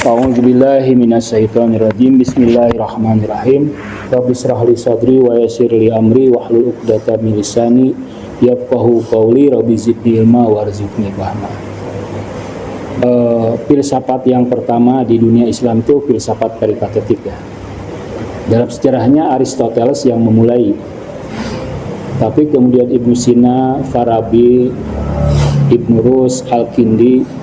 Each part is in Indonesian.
A'udzubillahi minasyaitonirrajim. Bismillahirrahmanirrahim. Rabbi shrah li sadri wa yassir li amri wahlul 'uqdatam min lisani yafqahu qawli. Rabbi zidni ilma warzuqni fahma. Filsafat yang pertama di dunia Islam itu filsafat peripatetik ya. Dalam sejarahnya Aristoteles yang memulai. Tapi kemudian Ibnu Sina, Farabi, Ibnu Rus, Al-Kindi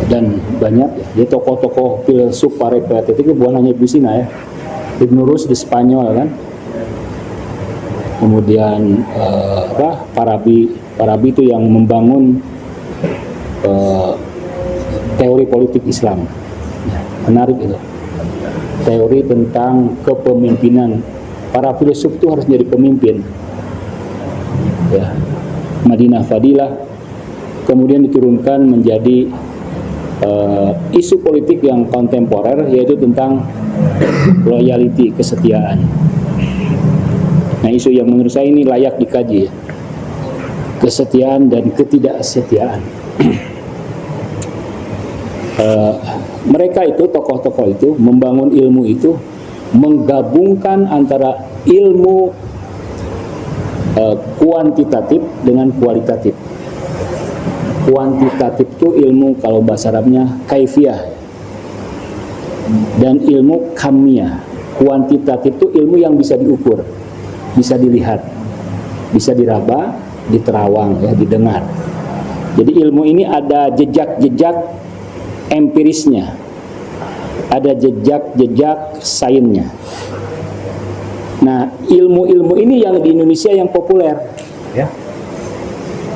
dan banyak ya. Jadi tokoh-tokoh filsuf peripatetik itu bukan hanya Ibnu Sina ya. Ibnu Rus di Spanyol kan. Kemudian Farabi itu yang membangun teori politik Islam. Menarik itu. Teori tentang kepemimpinan. Para filsuf itu harus jadi pemimpin. Ya. Madinah Fadilah kemudian diturunkan menjadi isu politik yang kontemporer, yaitu tentang loyalty, kesetiaan. Nah, isu yang menurut saya ini layak dikaji ya. Kesetiaan dan ketidaksetiaan. Mereka itu, tokoh-tokoh itu membangun ilmu itu, menggabungkan antara ilmu kuantitatif dengan kualitatif. Kuantitatif itu ilmu, kalau bahasa Arabnya kaifiyah, dan ilmu kamiyah. Kuantitatif itu ilmu yang bisa diukur, bisa dilihat, bisa diraba, diterawang, ya, didengar. Jadi ilmu ini ada jejak-jejak empirisnya, ada jejak-jejak sainsnya. Nah, ilmu-ilmu ini yang di Indonesia yang populer, ya.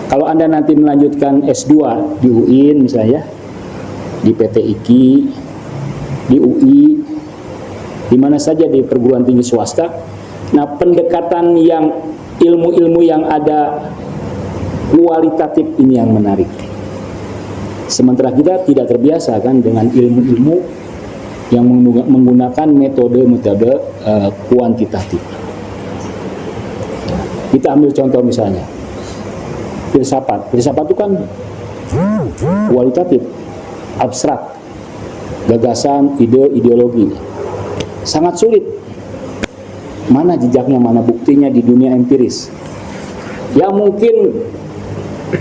Kalau Anda nanti melanjutkan S2 di UIN misalnya, di PT IKI, di UI, di mana saja di perguruan tinggi swasta, nah pendekatan yang ilmu-ilmu yang ada kualitatif ini yang menarik. Sementara kita tidak terbiasa kan dengan ilmu-ilmu yang menggunakan metode-metode kuantitatif. Kita ambil contoh misalnya filsafat itu kan kualitatif, abstrak, gagasan, ide, ideologi. Sangat sulit. Mana jejaknya, mana buktinya di dunia empiris. Ya mungkin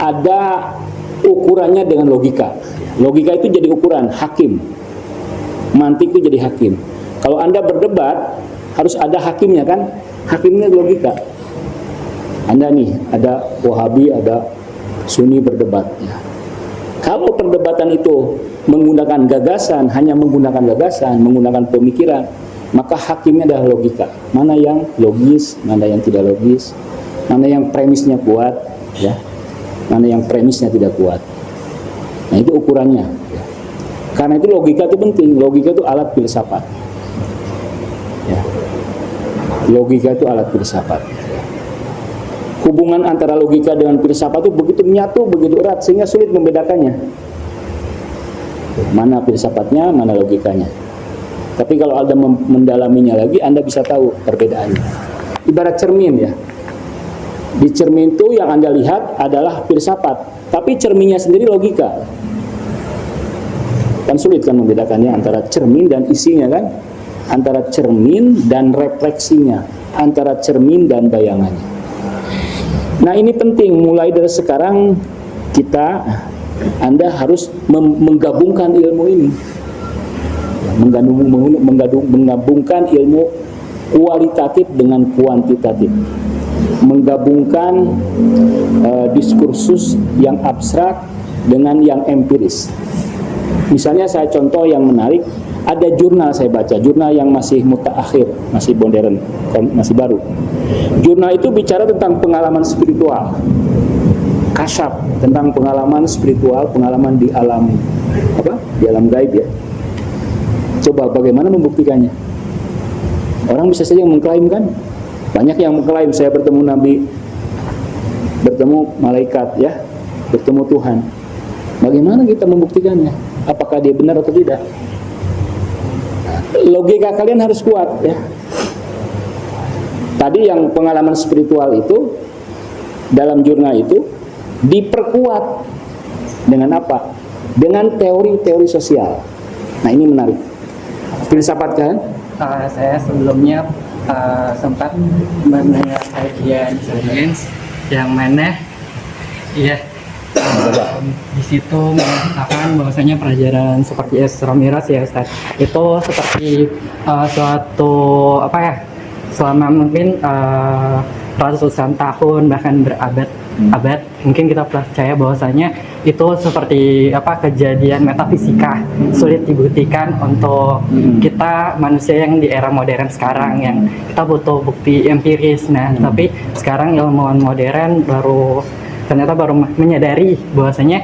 ada ukurannya dengan logika. Logika itu jadi ukuran, hakim. Mantik itu jadi hakim. Kalau Anda berdebat, harus ada hakimnya kan? Hakimnya logika. Anda nih, ada Wahabi, ada Sunni berdebat. Ya. Kalau perdebatan itu menggunakan gagasan, hanya menggunakan gagasan, menggunakan pemikiran, maka hakimnya adalah logika. Mana yang logis, mana yang tidak logis, mana yang premisnya kuat, ya, mana yang premisnya tidak kuat. Nah itu ukurannya. Ya. Karena itu logika itu penting. Logika itu alat filsafat. Ya. Logika itu alat filsafat. Hubungan antara logika dengan filsafat itu begitu menyatu, begitu erat, sehingga sulit membedakannya. Mana filsafatnya, mana logikanya. Tapi kalau Anda mendalaminya lagi, Anda bisa tahu perbedaannya. Ibarat cermin ya. Di cermin itu yang Anda lihat adalah filsafat, tapi cerminnya sendiri logika. Kan sulit kan membedakannya antara cermin dan isinya kan? Antara cermin dan refleksinya, antara cermin dan bayangannya. Nah ini penting, mulai dari sekarang Anda harus menggabungkan ilmu ini, menggabungkan ilmu kualitatif dengan kuantitatif, menggabungkan diskursus yang abstrak dengan yang empiris. Misalnya saya contoh yang menarik, ada jurnal saya baca, jurnal yang masih mutaakhir, masih modern, masih baru. Jurnal itu bicara tentang pengalaman spiritual, kasyaf, tentang pengalaman spiritual, pengalaman di alam di alam gaib ya. Coba bagaimana membuktikannya? Orang bisa saja mengklaim kan, banyak yang mengklaim saya bertemu Nabi, bertemu malaikat ya, bertemu Tuhan. Bagaimana kita membuktikannya? Apakah dia benar atau tidak? Logika kalian harus kuat ya. Tadi yang pengalaman spiritual itu dalam jurnal itu diperkuat dengan apa? Dengan teori-teori sosial. Nah ini menarik. Filsafat kan? Saya sebelumnya sempat mendengar kajian sains yang mana ya di situ mengatakan bahwasanya pelajaran seperti Isra Mi'raj ya Ustaz, itu seperti suatu apa ya, selama mungkin ratusan tahun bahkan berabad-abad, mungkin kita percaya bahwasanya itu seperti apa, kejadian metafisika sulit dibuktikan untuk kita manusia yang di era modern sekarang, yang kita butuh bukti empiris. Nah tapi sekarang ilmuwan modern ternyata baru menyadari bahwasanya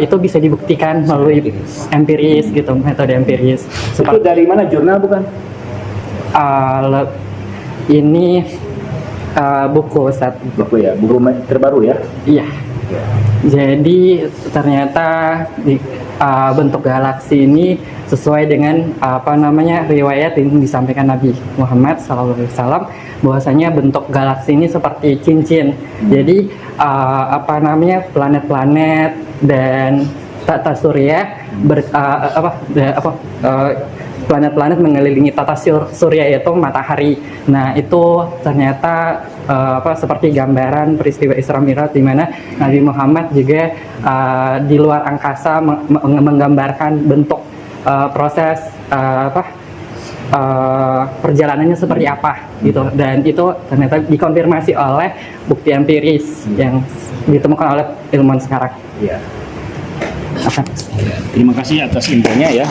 itu bisa dibuktikan melalui empiris gitu, metode empiris. Itu dari mana, jurnal bukan? Ini buku Ustaz. Buku ya, buku terbaru ya? Iya. Jadi ternyata bentuk galaksi ini sesuai dengan apa namanya riwayat yang disampaikan Nabi Muhammad SAW, bahwasanya bentuk galaksi ini seperti cincin. Jadi apa namanya, planet-planet dan tata surya planet-planet mengelilingi tata surya, yaitu matahari. Nah itu ternyata seperti gambaran peristiwa Isra Mi'raj, di mana Nabi Muhammad juga di luar angkasa menggambarkan bentuk proses perjalanannya seperti apa gitu, dan itu ternyata dikonfirmasi oleh bukti empiris yang ditemukan oleh ilmuwan sekarang. Iya. Terima kasih atas infonya ya.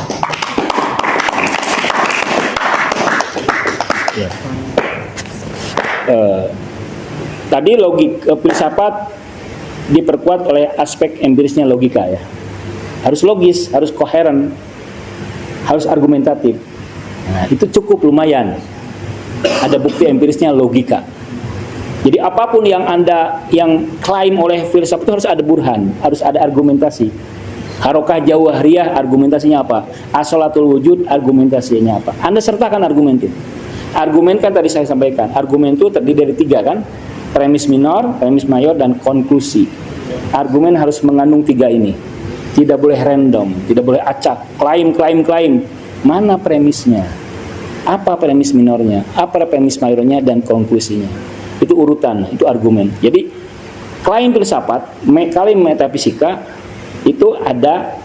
Ya. Tadi logika filsafat diperkuat oleh aspek empirisnya logika ya. Harus logis, harus koheren, harus argumentatif. Nah, itu cukup lumayan. Ada bukti empirisnya logika. Jadi apapun yang yang klaim oleh filsafat itu harus ada burhan, harus ada argumentasi. Harokah Jawahriyah argumentasinya apa? As-sholatul wujud argumentasinya apa? Anda sertakan argumen itu. Argumen kan tadi saya sampaikan, argumen itu terdiri dari 3 kan? Premis minor, premis mayor, dan konklusi. Argumen harus mengandung 3 ini. Tidak boleh random, tidak boleh acak, klaim. Mana premisnya? Apa premis minornya? Apa premis mayornya dan konklusinya? Itu urutan, itu argumen. Jadi klaim filsafat, klaim metafisika itu ada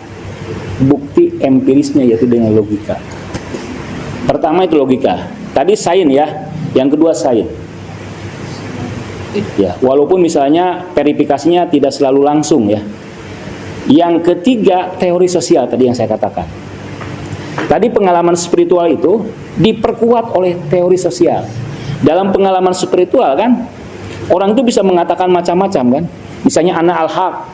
bukti empirisnya, yaitu dengan logika. Pertama itu logika. Tadi sains ya, yang kedua sains. Ya, walaupun misalnya verifikasinya tidak selalu langsung ya. Yang ketiga teori sosial tadi yang saya katakan. Tadi pengalaman spiritual itu diperkuat oleh teori sosial. Dalam pengalaman spiritual kan, orang itu bisa mengatakan macam-macam kan. Misalnya ana al-haq,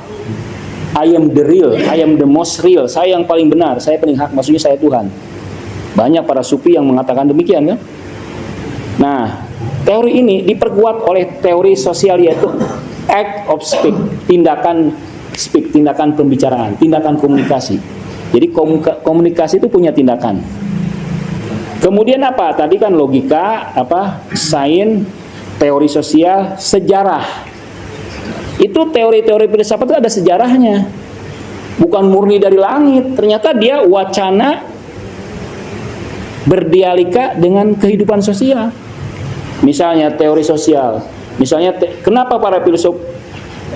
I am the real, I am the most real, saya yang paling benar, saya paling hak, maksudnya saya Tuhan. Banyak para sufi yang mengatakan demikian kan. Nah, teori ini diperkuat oleh teori sosial, yaitu act of speak, tindakan pembicaraan, tindakan komunikasi. Jadi komunikasi itu punya tindakan. Kemudian apa? Tadi kan logika, sains, teori sosial, sejarah. Itu teori-teori filsafat itu ada sejarahnya. Bukan murni dari langit. Ternyata dia wacana berdialika dengan kehidupan sosial. Misalnya teori sosial. Misalnya kenapa para filsuf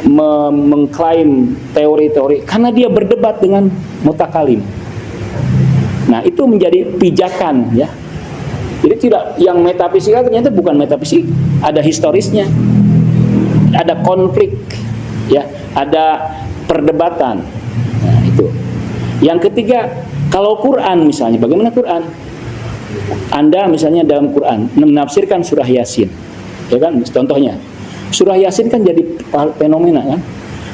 mengklaim teori-teori? Karena dia berdebat dengan mutakalim. Nah, itu menjadi pijakan ya. Jadi tidak, yang metafisika ternyata bukan metafisik, ada historisnya. Ada konflik ya, ada perdebatan. Nah, itu. Yang ketiga, kalau Quran misalnya, bagaimana Quran? Anda misalnya dalam Quran menafsirkan surah Yasin. Ya kan? Contohnya, surah Yasin kan jadi fenomena kan?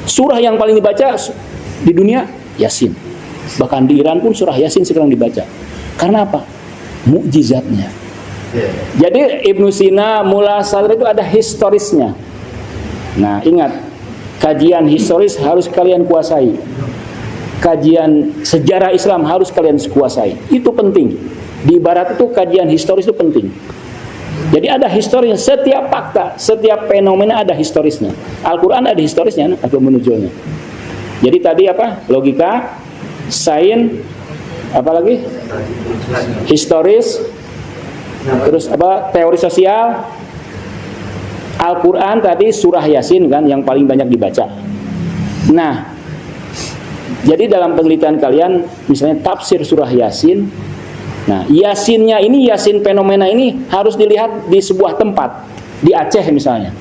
Surah yang paling dibaca di dunia Yasin. Bahkan di Iran pun surah Yasin sekarang dibaca. Karena apa? Mukjizatnya. Jadi Ibnu Sina, Mullah Sadr itu ada historisnya. Nah, ingat, kajian historis harus kalian kuasai. Kajian sejarah Islam harus kalian kuasai. Itu penting. Di barat itu kajian historis itu penting. Jadi ada historisnya, setiap fakta, setiap fenomena ada historisnya. Al-Quran ada historisnya atau menunjuknya. Jadi tadi apa? Logika, sains, Apalagi historis, terus apa, teori sosial, Al-Quran tadi surah Yasin kan yang paling banyak dibaca. Nah, jadi dalam penelitian kalian misalnya tafsir surah Yasin, nah Yasinnya ini, Yasin fenomena ini harus dilihat di sebuah tempat, di Aceh misalnya.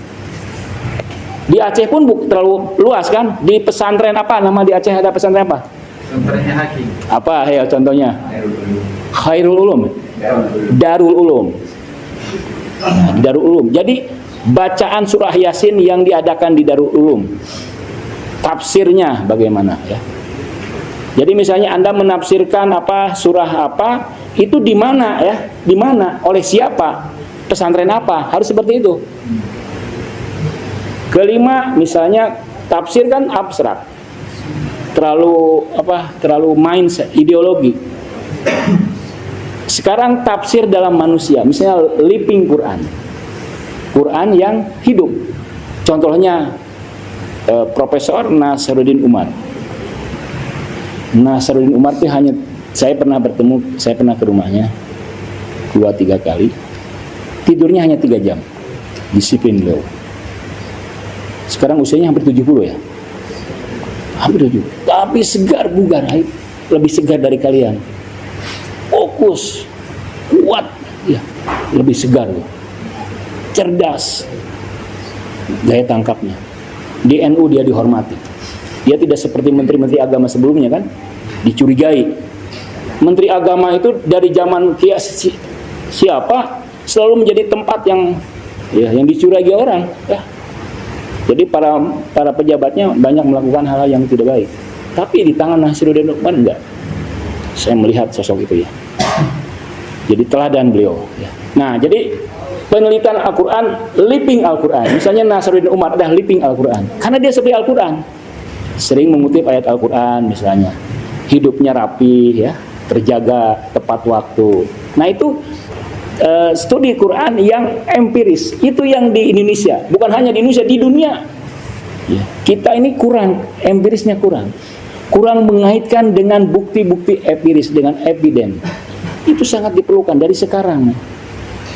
Di Aceh pun terlalu luas kan. Di pesantren apa nama di Aceh, ada pesantren apa? Pesantrennya Hakim. Apa ya contohnya? Khairul Ulum, Darul Ulum. Nah, Darul Ulum. Jadi bacaan surah Yasin yang diadakan di Darul Ulum, tafsirnya bagaimana ya? Jadi misalnya Anda menafsirkan apa surah apa, itu di mana ya? Di mana? Oleh siapa? Pesantren apa? Harus seperti itu. Kelima, misalnya tafsir kan abstrak, terlalu apa? Terlalu mindset, ideologi. Sekarang tafsir dalam manusia, misalnya living Quran, Quran yang hidup. Contohnya Profesor Nasaruddin Umar. Nasaruddin Umar itu hanya, saya pernah bertemu, saya pernah ke rumahnya 2-3 kali. Tidurnya hanya 3 jam. Disiplin beliau. Sekarang usianya hampir 70 ya. Hampir 70. Tapi segar bugar, lebih segar dari kalian. Fokus, kuat, ya, lebih segar. Cerdas. Daya tangkapnya. Di NU dia dihormati. Dia tidak seperti menteri-menteri agama sebelumnya kan, dicurigai. Menteri agama itu dari zaman siapa selalu menjadi tempat yang dicurigai orang. Ya. Jadi para pejabatnya banyak melakukan hal-hal yang tidak baik. Tapi di tangan Nasaruddin Umar enggak. Saya melihat sosok itu ya. Jadi teladan beliau. Ya. Nah, jadi penelitian Al-Quran, living Al-Quran. Misalnya Nasaruddin Umar adalah living Al-Quran. Karena dia seperti Al-Quran. Sering mengutip ayat Al-Quran misalnya. Hidupnya rapi, ya, terjaga, tepat waktu. Nah itu studi Quran yang empiris. Itu yang di Indonesia. Bukan hanya di Indonesia, di dunia. Ya. Kita ini kurang, empirisnya kurang. Kurang mengaitkan dengan bukti-bukti empiris, dengan evidence. Itu sangat diperlukan dari sekarang.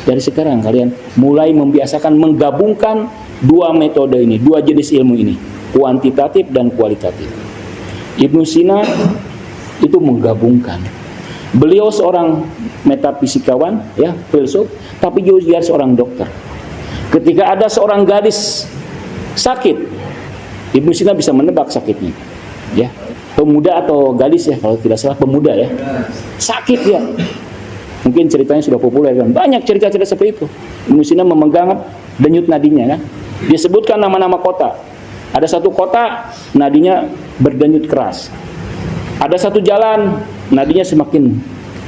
Dari sekarang kalian mulai membiasakan menggabungkan dua metode ini, dua jenis ilmu ini, kuantitatif dan kualitatif. Ibnu Sina itu menggabungkan. Beliau seorang metafisikawan, ya, filsuf, tapi juga seorang dokter. Ketika ada seorang gadis sakit, Ibnu Sina bisa menebak sakitnya, ya. Pemuda atau gadis ya, kalau tidak salah pemuda ya, sakit ya. Mungkin ceritanya sudah populer kan, banyak cerita-cerita seperti itu. Ibnu Sina memegang denyut nadinya kan. Dia sebutkan nama-nama kota. Ada satu kota nadinya berdenyut keras. Ada satu jalan nadinya semakin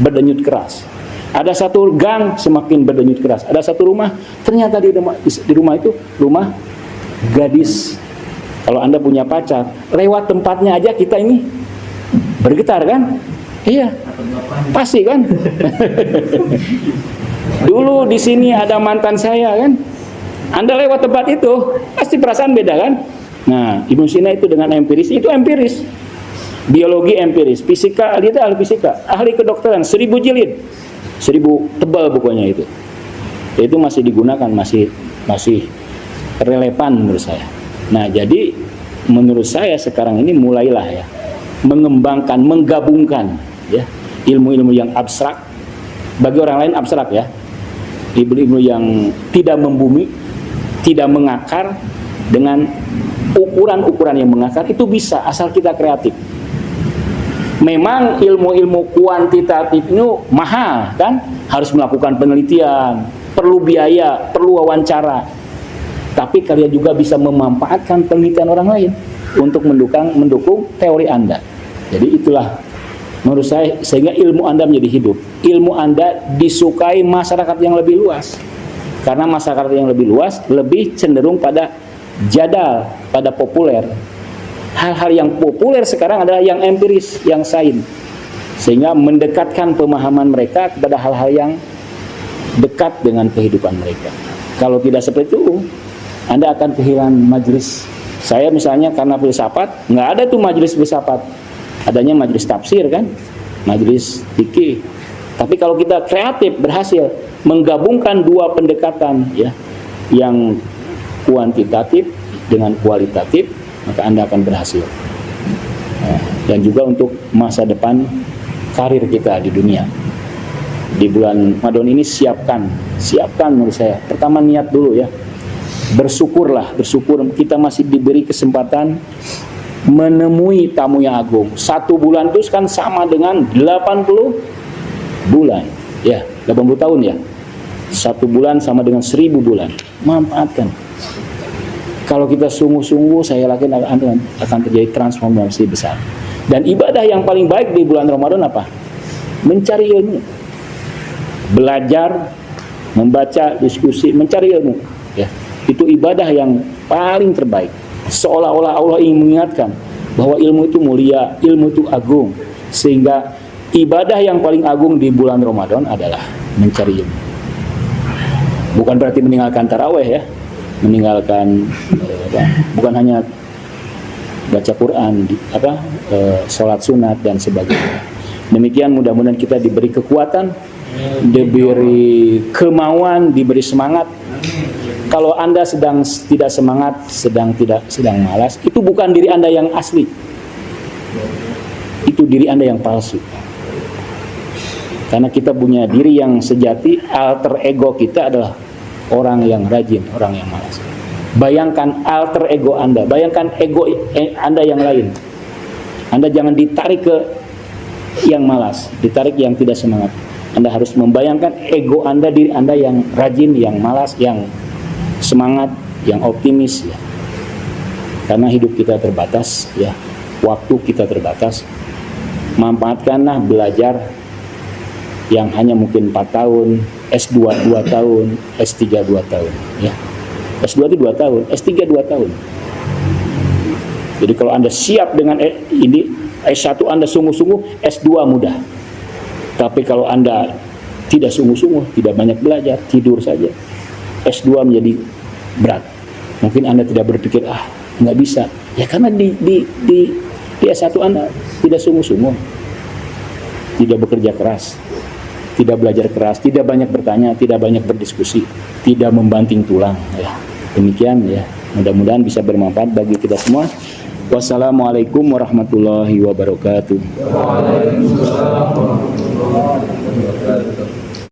berdenyut keras. Ada satu gang semakin berdenyut keras. Ada satu rumah, ternyata di rumah itu rumah gadis. Kalau Anda punya pacar, lewat tempatnya aja kita ini bergetar kan? Iya, pasti kan? Dulu di sini ada mantan saya kan? Anda lewat tempat itu, pasti perasaan beda kan? Nah, Ibnu Sina itu dengan empiris, itu empiris. Biologi empiris, fisika, dia itu ahli fisika, ahli kedokteran, 1000 jilid, 1000 tebal bukunya itu. Itu masih digunakan, masih relevan menurut saya. Nah, jadi menurut saya sekarang ini mulailah ya mengembangkan, menggabungkan ya ilmu-ilmu yang abstrak, bagi orang lain abstrak ya, ilmu-ilmu yang tidak membumi, tidak mengakar, dengan ukuran-ukuran yang mengakar, itu bisa asal kita kreatif. Memang ilmu-ilmu kuantitatif itu mahal kan, harus melakukan penelitian, perlu biaya, perlu wawancara. Tapi kalian juga bisa memanfaatkan penelitian orang lain untuk mendukung teori Anda. Jadi itulah menurut saya, sehingga ilmu Anda menjadi hidup. Ilmu Anda disukai masyarakat yang lebih luas. Karena masyarakat yang lebih luas lebih cenderung pada jadal, pada populer. Hal-hal yang populer sekarang adalah yang empiris, yang sains. Sehingga mendekatkan pemahaman mereka kepada hal-hal yang dekat dengan kehidupan mereka. Kalau tidak seperti itu, Anda akan kehilangan majelis. Saya misalnya karena filsafat, nggak ada tuh majelis filsafat. Adanya majelis tafsir kan. majelis fikih. Tapi kalau kita kreatif, berhasil menggabungkan dua pendekatan ya, yang kuantitatif dengan kualitatif, maka Anda akan berhasil. Dan juga untuk masa depan karir kita di dunia. Di bulan Ramadan ini siapkan menurut saya. Pertama niat dulu ya. Bersyukur kita masih diberi kesempatan menemui tamu yang agung. 1 bulan itu kan sama dengan 80 bulan. Ya, 80 tahun ya. 1 bulan sama dengan 1000 bulan. Manfaatkan. Kalau kita sungguh-sungguh, saya yakin akan terjadi transformasi besar. Dan ibadah yang paling baik di bulan Ramadan apa? Mencari ilmu. Belajar, membaca, diskusi, mencari ilmu. Ya, itu ibadah yang paling terbaik. Seolah-olah Allah ingin mengingatkan bahwa ilmu itu mulia, ilmu itu agung. Sehingga ibadah yang paling agung di bulan Ramadan adalah mencari ilmu. Bukan berarti meninggalkan taraweh ya. Meninggalkan bukan hanya baca Quran, sholat sunat dan sebagainya. Demikian, mudah-mudahan kita diberi kekuatan, diberi kemauan, diberi semangat. Kalau Anda sedang tidak semangat, sedang malas, itu bukan diri Anda yang asli. Itu diri Anda yang palsu. Karena kita punya diri yang sejati, alter ego kita adalah orang yang rajin, orang yang malas. Bayangkan alter ego Anda, bayangkan ego Anda yang lain. Anda jangan ditarik ke yang malas, ditarik yang tidak semangat. Anda harus membayangkan ego Anda, diri Anda yang rajin, yang malas, yang semangat, yang optimis ya. Karena hidup kita terbatas ya, waktu kita terbatas. Manfaatkanlah belajar yang hanya mungkin 4 tahun, S2 2 tahun, S3 2 tahun ya. S2 itu 2 tahun, S3 2 tahun. Jadi kalau Anda siap dengan ini, S1 Anda sungguh-sungguh, S2 mudah. Tapi kalau Anda tidak sungguh-sungguh, tidak banyak belajar, tidur saja, S2 menjadi berat. Mungkin Anda tidak berpikir, nggak bisa. Ya karena di S1 Anda tidak sungguh-sungguh, tidak bekerja keras, tidak belajar keras, tidak banyak bertanya, tidak banyak berdiskusi, tidak membanting tulang ya. Demikian ya, mudah-mudahan bisa bermanfaat bagi kita semua. Wassalamualaikum warahmatullahi wabarakatuh. Waalaikumsalam warahmatullahi wabarakatuh.